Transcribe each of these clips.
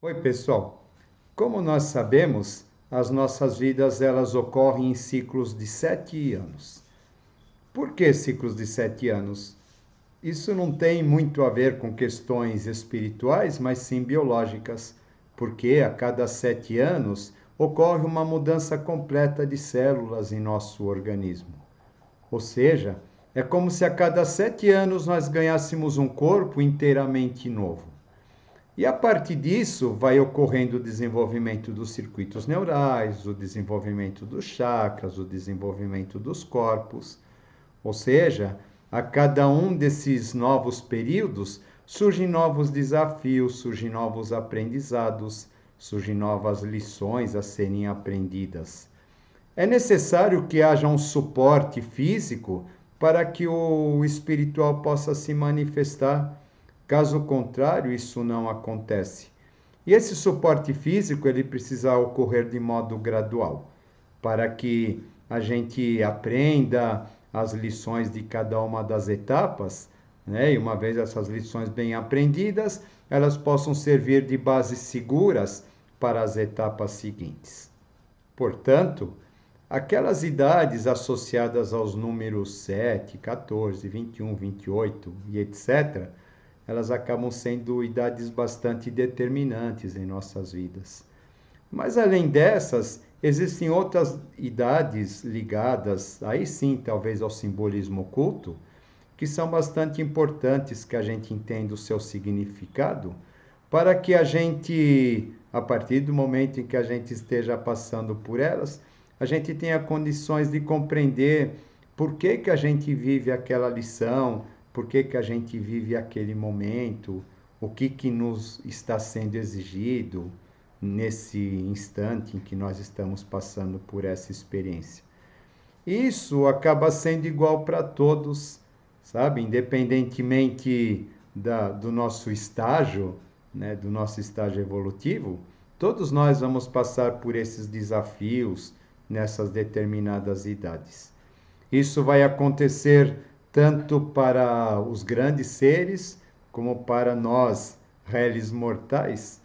Oi, pessoal. Como nós sabemos, as nossas vidas elas ocorrem em ciclos de 7 anos. Por que ciclos de 7 anos? Isso não tem muito a ver com questões espirituais, mas sim biológicas, porque a cada 7 anos ocorre uma mudança completa de células em nosso organismo. Ou seja, é como se a cada 7 anos nós ganhássemos um corpo inteiramente novo. E a partir disso vai ocorrendo o desenvolvimento dos circuitos neurais, o desenvolvimento dos chakras, o desenvolvimento dos corpos. Ou seja, a cada um desses novos períodos surgem novos desafios, surgem novos aprendizados, surgem novas lições a serem aprendidas. É necessário que haja um suporte físico para que o espiritual possa se manifestar. Caso contrário, isso não acontece. E esse suporte físico ele precisa ocorrer de modo gradual, para que a gente aprenda as lições de cada uma das etapas, né? E uma vez essas lições bem aprendidas, elas possam servir de bases seguras para as etapas seguintes. Portanto, aquelas idades associadas aos números 7, 14, 21, 28 e etc., elas acabam sendo idades bastante determinantes em nossas vidas. Mas além dessas, existem outras idades ligadas, aí sim, talvez ao simbolismo oculto, que são bastante importantes que a gente entenda o seu significado, para que a gente, a partir do momento em que a gente esteja passando por elas, a gente tenha condições de compreender por que que a gente vive aquela lição, por que que a gente vive aquele momento, o que que nos está sendo exigido nesse instante em que nós estamos passando por essa experiência. Isso acaba sendo igual para todos, sabe? Independentemente do nosso estágio, né? Do nosso estágio evolutivo, todos nós vamos passar por esses desafios nessas determinadas idades. Isso vai acontecer tanto para os grandes seres como para nós, réis mortais.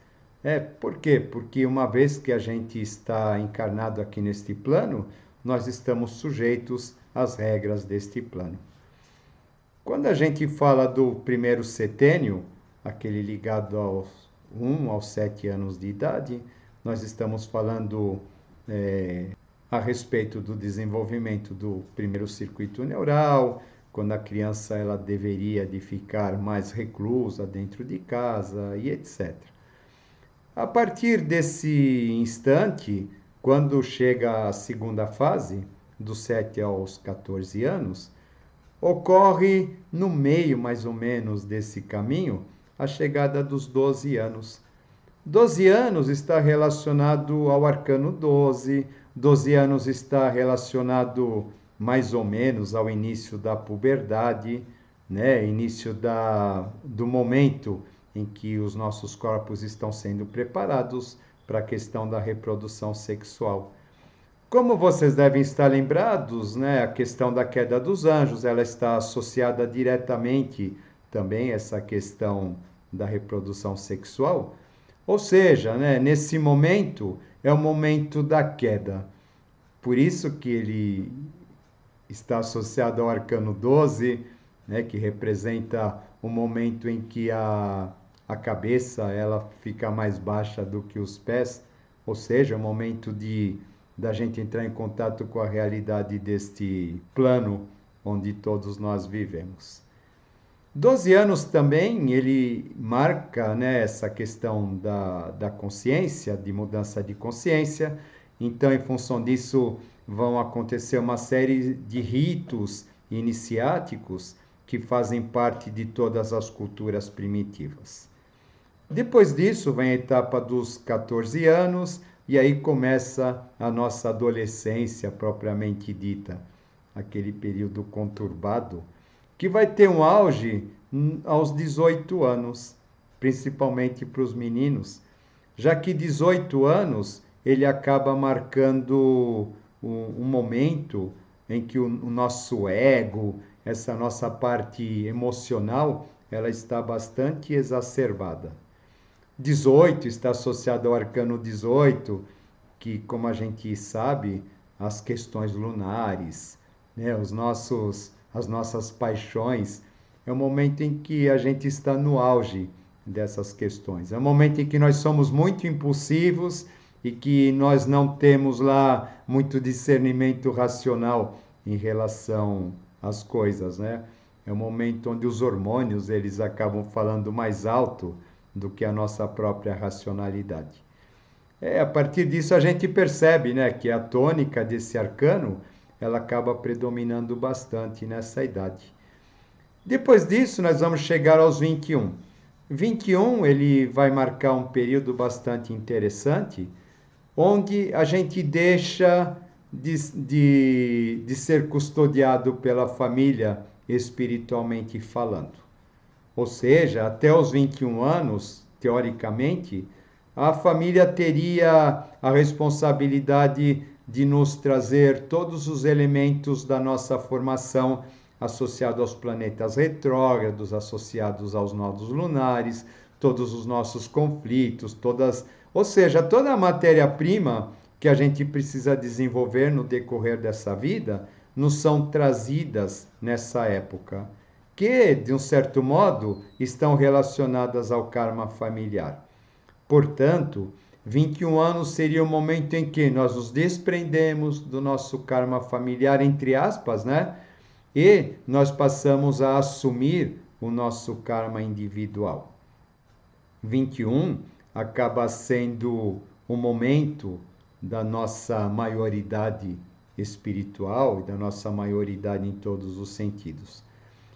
Por quê? Porque uma vez que a gente está encarnado aqui neste plano, nós estamos sujeitos às regras deste plano. Quando a gente fala do primeiro setênio, aquele ligado aos 1 aos 7 anos de idade, nós estamos falando a respeito do desenvolvimento do primeiro circuito neural, quando a criança ela deveria de ficar mais reclusa dentro de casa e etc. A partir desse instante, quando chega a segunda fase, dos 7 aos 14 anos, ocorre no meio mais ou menos desse caminho a chegada dos 12 anos. 12 anos está relacionado ao arcano 12, 12 anos está relacionado mais ou menos ao início da puberdade, né? Início do momento em que os nossos corpos estão sendo preparados para a questão da reprodução sexual. Como vocês devem estar lembrados, né, a questão da queda dos anjos, ela está associada diretamente também a essa questão da reprodução sexual. Ou seja, né, nesse momento é o momento da queda. Por isso que ele está associado ao arcano 12, né, que representa o momento em que a cabeça ela fica mais baixa do que os pés, ou seja, o momento da gente entrar em contato com a realidade deste plano onde todos nós vivemos. 12 anos também, ele marca, né, essa questão da consciência, de mudança de consciência. Então, em função disso, vão acontecer uma série de ritos iniciáticos que fazem parte de todas as culturas primitivas. Depois disso, vem a etapa dos 14 anos, e aí começa a nossa adolescência propriamente dita, aquele período conturbado que vai ter um auge aos 18 anos, principalmente para os meninos, já que 18 anos ele acaba marcando um momento em que o nosso ego, essa nossa parte emocional, ela está bastante exacerbada. 18 está associado ao arcano 18, que, como a gente sabe, as questões lunares, né, as nossas paixões, é o momento em que a gente está no auge dessas questões. É o momento em que nós somos muito impulsivos e que nós não temos lá muito discernimento racional em relação às coisas, né? É um momento onde os hormônios eles acabam falando mais alto do que a nossa própria racionalidade. A partir disso a gente percebe, né, que a tônica desse arcano ela acaba predominando bastante nessa idade. Depois disso, nós vamos chegar aos 21. 21 ele vai marcar um período bastante interessante, onde a gente deixa de ser custodiado pela família espiritualmente falando. Ou seja, até os 21 anos, teoricamente, a família teria a responsabilidade de nos trazer todos os elementos da nossa formação associados aos planetas retrógrados, associados aos nodos lunares, todos os nossos conflitos, ou seja, toda a matéria-prima que a gente precisa desenvolver no decorrer dessa vida, nos são trazidas nessa época, que, de um certo modo, estão relacionadas ao karma familiar. Portanto, 21 anos seria o momento em que nós nos desprendemos do nosso karma familiar, entre aspas, né? E nós passamos a assumir o nosso karma individual. 21 acaba sendo o momento da nossa maioridade espiritual e da nossa maioridade em todos os sentidos.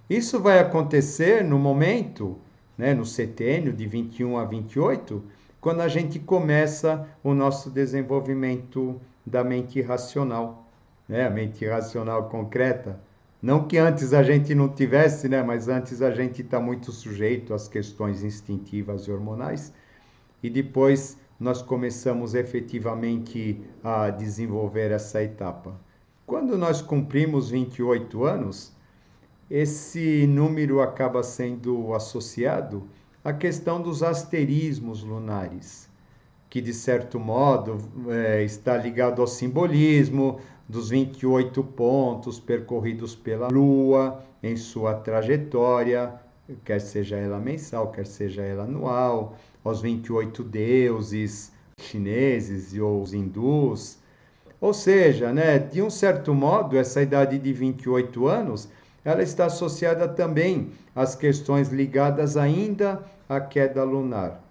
Isso vai acontecer no momento, né, no setênio de 21 a 28, quando a gente começa o nosso desenvolvimento da mente racional, né, a mente racional concreta. Não que antes a gente não tivesse, né, mas antes a gente está muito sujeito às questões instintivas e hormonais, e depois nós começamos efetivamente a desenvolver essa etapa. Quando nós cumprimos 28 anos, esse número acaba sendo associado à questão dos asterismos lunares, que de certo modo está ligado ao simbolismo dos 28 pontos percorridos pela Lua em sua trajetória, quer seja ela mensal, quer seja ela anual, aos 28 deuses chineses e os hindus. Ou seja, né, de um certo modo, essa idade de 28 anos, ela está associada também às questões ligadas ainda à queda lunar.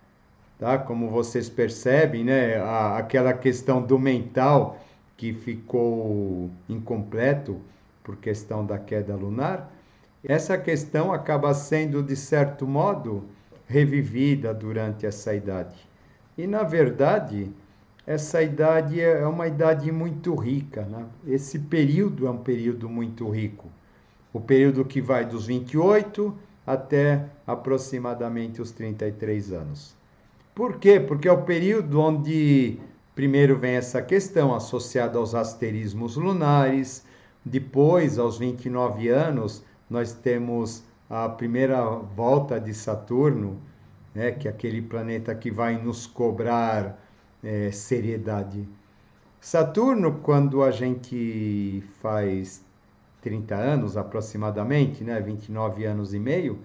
Tá? Como vocês percebem, né, aquela questão do mental que ficou incompleto por questão da queda lunar, essa questão acaba sendo, de certo modo, revivida durante essa idade. E, na verdade, essa idade é uma idade muito rica, né? Esse período é um período muito rico. O período que vai dos 28 até aproximadamente os 33 anos. Por quê? Porque é o período onde primeiro vem essa questão associada aos asterismos lunares, depois, aos 29 anos, nós temos a primeira volta de Saturno, né, que é aquele planeta que vai nos cobrar seriedade. Saturno, quando a gente faz 30 anos aproximadamente, né, 29 anos e meio,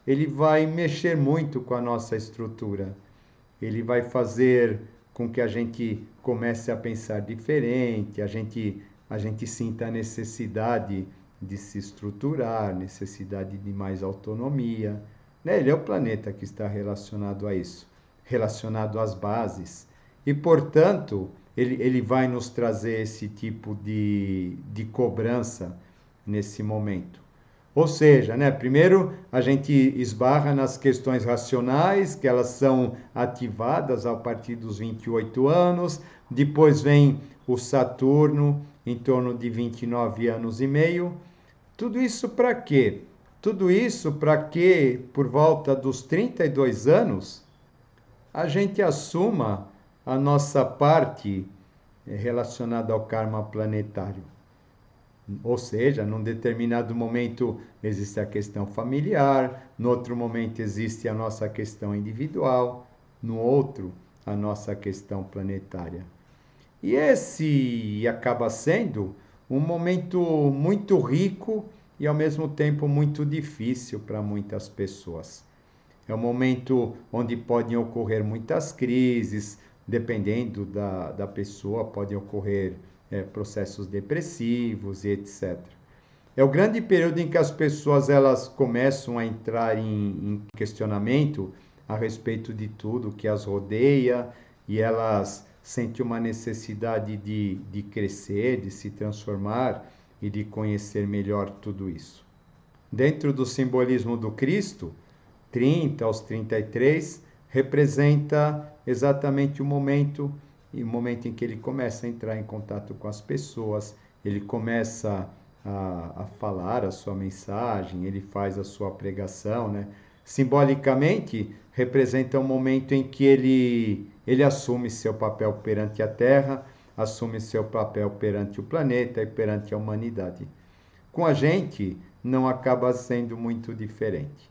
ele vai mexer muito com a nossa estrutura. Ele vai fazer com que a gente comece a pensar diferente, a gente sinta a necessidade de se estruturar, necessidade de mais autonomia. Né? Ele é o planeta que está relacionado a isso, relacionado às bases. E, portanto, ele vai nos trazer esse tipo de cobrança nesse momento. Ou seja, né, primeiro a gente esbarra nas questões racionais, que elas são ativadas a partir dos 28 anos, depois vem o Saturno em torno de 29 anos e meio. Tudo isso para quê? Tudo isso para que, por volta dos 32 anos, a gente assuma a nossa parte relacionada ao karma planetário. Ou seja, num determinado momento existe a questão familiar, no outro momento existe a nossa questão individual. no outro a nossa questão planetária. E esse acaba sendo um momento muito rico e ao mesmo tempo muito difícil para muitas pessoas. É um momento onde podem ocorrer muitas crises, dependendo da pessoa, podem ocorrer processos depressivos e etc. É o grande período em que as pessoas elas começam a entrar em questionamento a respeito de tudo que as rodeia e elas sentem uma necessidade de crescer, de se transformar e de conhecer melhor tudo isso. Dentro do simbolismo do Cristo, 30 aos 33 representa exatamente o momento em que ele começa a entrar em contato com as pessoas, ele começa a falar a sua mensagem, ele faz a sua pregação, né? Simbolicamente, representa um momento em que ele assume seu papel perante a Terra, assume seu papel perante o planeta e perante a humanidade. Com a gente, não acaba sendo muito diferente.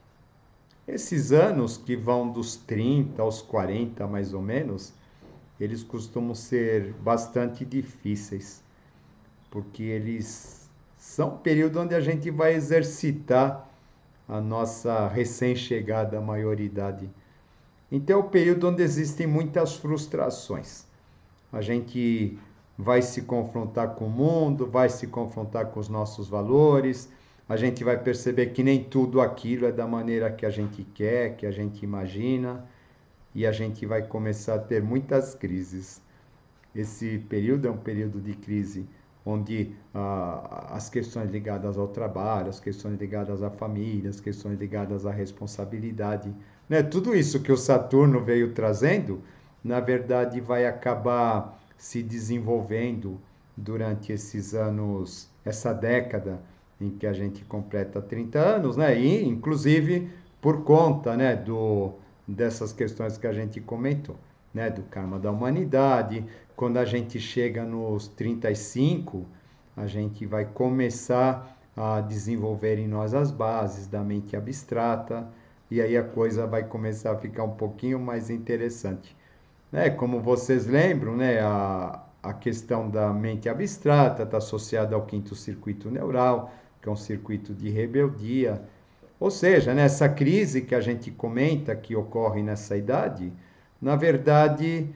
Esses anos que vão dos 30 aos 40, mais ou menos, eles costumam ser bastante difíceis, porque eles são um período onde a gente vai exercitar a nossa recém-chegada maioridade. Então é o período onde existem muitas frustrações. A gente vai se confrontar com o mundo, vai se confrontar com os nossos valores, a gente vai perceber que nem tudo aquilo é da maneira que a gente quer, que a gente imagina, e a gente vai começar a ter muitas crises. Esse período é um período de crise onde as questões ligadas ao trabalho, as questões ligadas à família, as questões ligadas à responsabilidade, né? Tudo isso que o Saturno veio trazendo, na verdade, vai acabar se desenvolvendo durante esses anos, essa década em que a gente completa 30 anos, né? E, inclusive, por conta, né, dessas questões que a gente comentou, né, do karma da humanidade. Quando a gente chega nos 35, a gente vai começar a desenvolver em nós as bases da mente abstrata, e aí a coisa vai começar a ficar um pouquinho mais interessante. Né? Como vocês lembram, né, a questão da mente abstrata está associada ao quinto circuito neural, que é um circuito de rebeldia. Ou seja, nessa crise que a gente comenta que ocorre nessa idade, na verdade,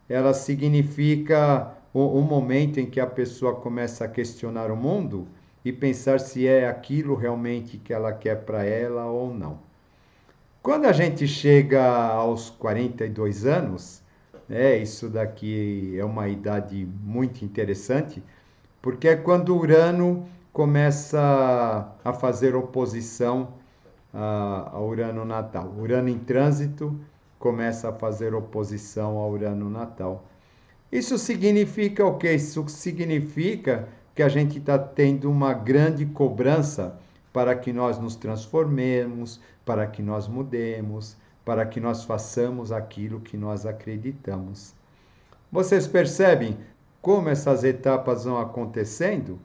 ela significa o momento em que a pessoa começa a questionar o mundo e pensar se é aquilo realmente que ela quer para ela ou não. Quando a gente chega aos 42 anos, isso daqui é uma idade muito interessante, porque é quando Urano começa a fazer oposição a Urano natal. Urano em trânsito começa a fazer oposição a Urano natal. Isso significa o quê? Isso significa que a gente está tendo uma grande cobrança para que nós nos transformemos, para que nós mudemos, para que nós façamos aquilo que nós acreditamos. Vocês percebem como essas etapas vão acontecendo?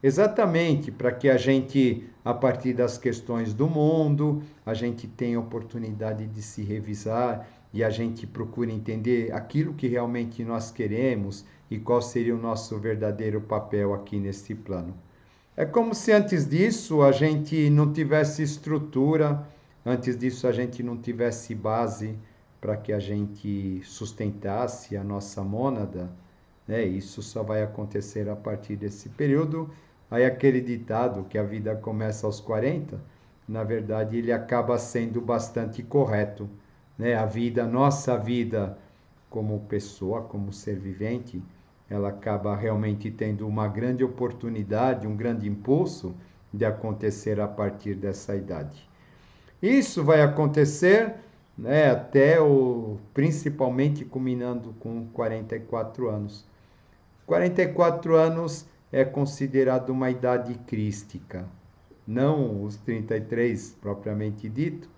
Exatamente para que a gente, a partir das questões do mundo, a gente tenha oportunidade de se revisar e a gente procure entender aquilo que realmente nós queremos e qual seria o nosso verdadeiro papel aqui neste plano. É como se antes disso a gente não tivesse estrutura, antes disso a gente não tivesse base para que a gente sustentasse a nossa mônada, né? Isso só vai acontecer a partir desse período. Aí aquele ditado que a vida começa aos 40, na verdade ele acaba sendo bastante correto, né? A vida, nossa vida como pessoa, como ser vivente, ela acaba realmente tendo uma grande oportunidade, um grande impulso de acontecer a partir dessa idade. Isso vai acontecer, né, principalmente culminando com 44 anos. 44 anos é considerado uma idade crística, não os 33 propriamente dito,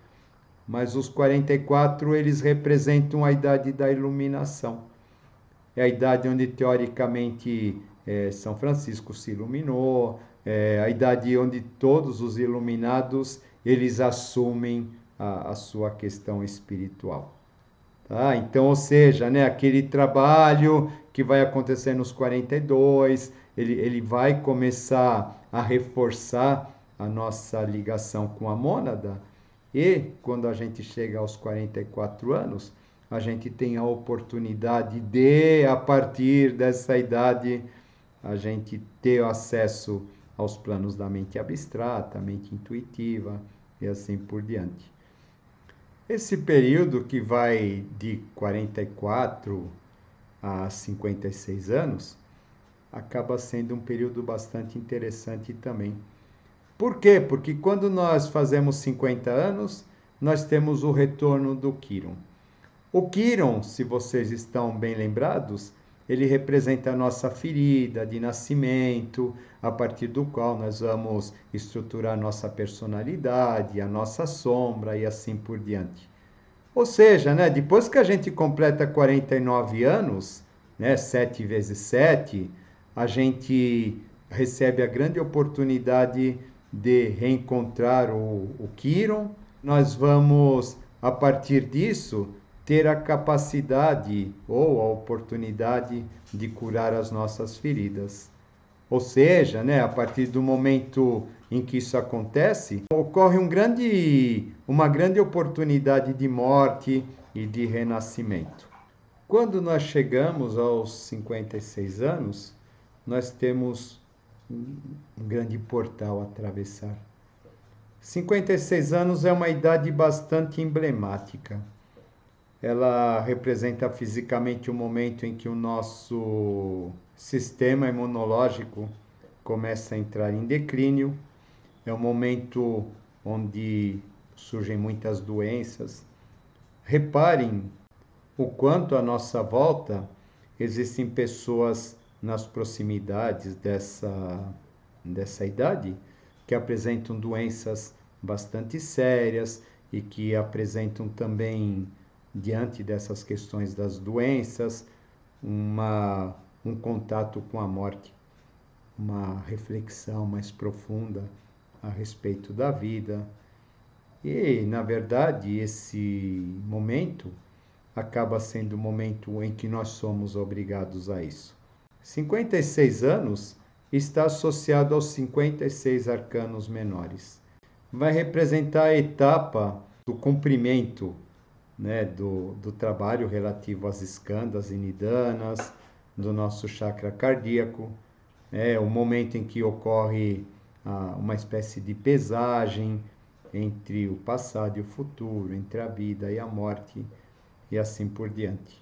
mas os 44 eles representam a idade da iluminação. É a idade onde teoricamente São Francisco se iluminou, é a idade onde todos os iluminados eles assumem a sua questão espiritual. Tá? Então, ou seja, né, aquele trabalho que vai acontecer nos 42, ele vai começar a reforçar a nossa ligação com a mônada, e quando a gente chega aos 44 anos, a gente tem a oportunidade de, a partir dessa idade, a gente ter acesso aos planos da mente abstrata, mente intuitiva e assim por diante. Esse período que vai de 44 a 56 anos acaba sendo um período bastante interessante também. Por quê? Porque quando nós fazemos 50 anos, nós temos o retorno do Quiron. O Quiron, se vocês estão bem lembrados, ele representa a nossa ferida de nascimento, a partir do qual nós vamos estruturar a nossa personalidade, a nossa sombra e assim por diante. Ou seja, né, depois que a gente completa 49 anos, né, 7 vezes 7, a gente recebe a grande oportunidade de reencontrar o Quiron. Nós vamos, a partir disso, ter a capacidade ou a oportunidade de curar as nossas feridas. Ou seja, né, a partir do momento em que isso acontece, ocorre uma grande oportunidade de morte e de renascimento. Quando nós chegamos aos 56 anos, nós temos um grande portal a atravessar. 56 anos é uma idade bastante emblemática. Ela representa fisicamente o momento em que o nosso sistema imunológico começa a entrar em declínio. É um momento onde surgem muitas doenças. Reparem o quanto à nossa volta existem pessoas nas proximidades dessa idade que apresentam doenças bastante sérias e que apresentam também, diante dessas questões das doenças, um contato com a morte, uma reflexão mais profunda a respeito da vida. E, na verdade, esse momento acaba sendo o momento em que nós somos obrigados a isso. 56 anos está associado aos 56 arcanos menores. Vai representar a etapa do cumprimento, né, do trabalho relativo às skandhas e nidanas, do nosso chakra cardíaco. É o momento em que ocorre uma espécie de pesagem entre o passado e o futuro, entre a vida e a morte, e assim por diante.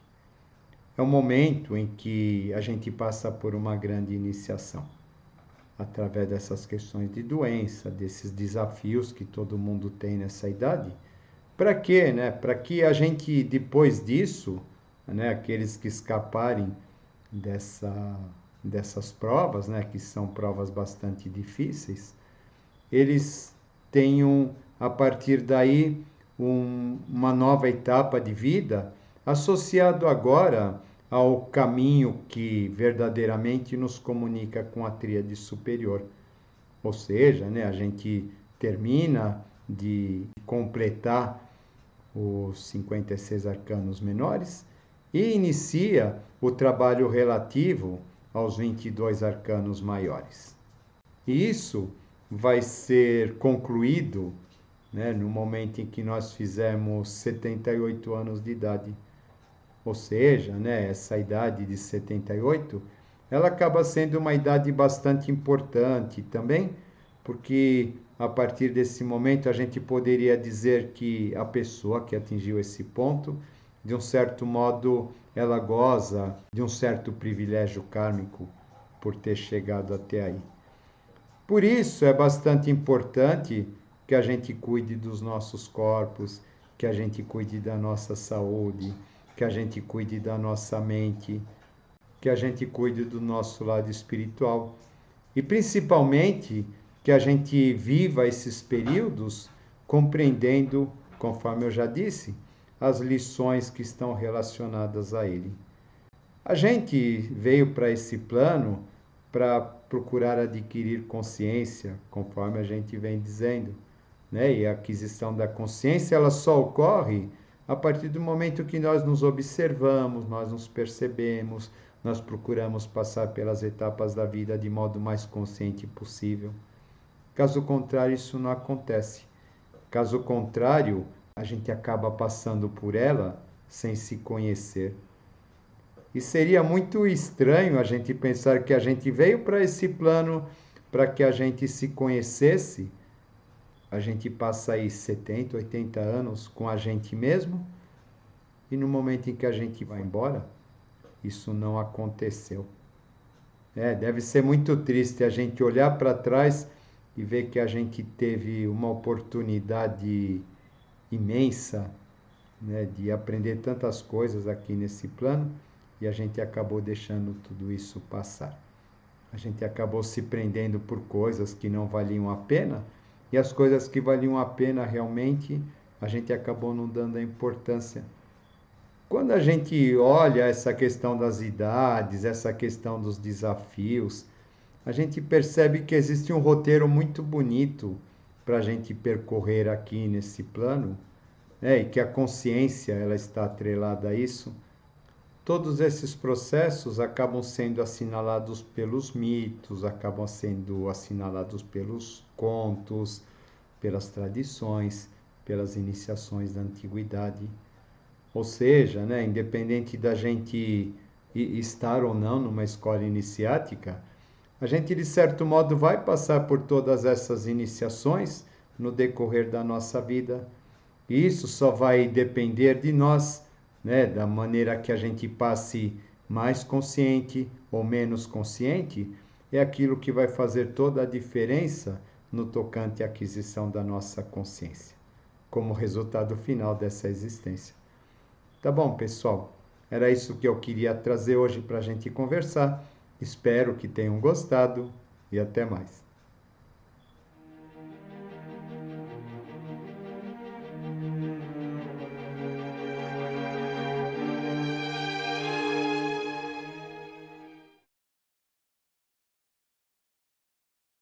É um momento em que a gente passa por uma grande iniciação, através dessas questões de doença, desses desafios que todo mundo tem nessa idade. Para quê, né? Para que a gente, depois disso, né, aqueles que escaparem dessas provas, né, que são provas bastante difíceis, eles tenham, a partir daí, uma nova etapa de vida, associado agora ao caminho que verdadeiramente nos comunica com a tríade superior. Ou seja, né, a gente termina de completar os 56 arcanos menores e inicia o trabalho relativo aos 22 arcanos maiores. E isso vai ser concluído, né, no momento em que nós fizermos 78 anos de idade. Ou seja, né, essa idade de 78, ela acaba sendo uma idade bastante importante também, porque a partir desse momento a gente poderia dizer que a pessoa que atingiu esse ponto, de um certo modo, ela goza de um certo privilégio kármico por ter chegado até aí. Por isso é bastante importante que a gente cuide dos nossos corpos, que a gente cuide da nossa saúde, que a gente cuide da nossa mente, que a gente cuide do nosso lado espiritual. E principalmente que a gente viva esses períodos compreendendo, conforme eu já disse, as lições que estão relacionadas a ele. A gente veio para esse plano para procurar adquirir consciência, conforme a gente vem dizendo, né? E a aquisição da consciência ela só ocorre A partir do momento que nós nos observamos, nós nos percebemos, nós procuramos passar pelas etapas da vida de modo mais consciente possível. Caso contrário, isso não acontece. Caso contrário, a gente acaba passando por ela sem se conhecer. E seria muito estranho a gente pensar que a gente veio para esse plano para que a gente se conhecesse. A gente passa aí 70, 80 anos com a gente mesmo e no momento em que a gente vai embora, isso não aconteceu. Deve ser muito triste a gente olhar para trás e ver que a gente teve uma oportunidade imensa, né, de aprender tantas coisas aqui nesse plano e a gente acabou deixando tudo isso passar. A gente acabou se prendendo por coisas que não valiam a pena e as coisas que valiam a pena realmente a gente acabou não dando a importância. Quando a gente olha essa questão das idades, essa questão dos desafios, a gente percebe que existe um roteiro muito bonito para a gente percorrer aqui nesse plano, né? E que a consciência ela está atrelada a isso. Todos esses processos acabam sendo assinalados pelos mitos, acabam sendo assinalados pelos contos, pelas tradições, pelas iniciações da antiguidade. Ou seja, né, independente da gente estar ou não numa escola iniciática, a gente de certo modo vai passar por todas essas iniciações no decorrer da nossa vida. E isso só vai depender de nós, né, da maneira que a gente passe mais consciente ou menos consciente, é aquilo que vai fazer toda a diferença no tocante à aquisição da nossa consciência, como resultado final dessa existência. Tá bom, pessoal? Era isso que eu queria trazer hoje para a gente conversar. Espero que tenham gostado e até mais.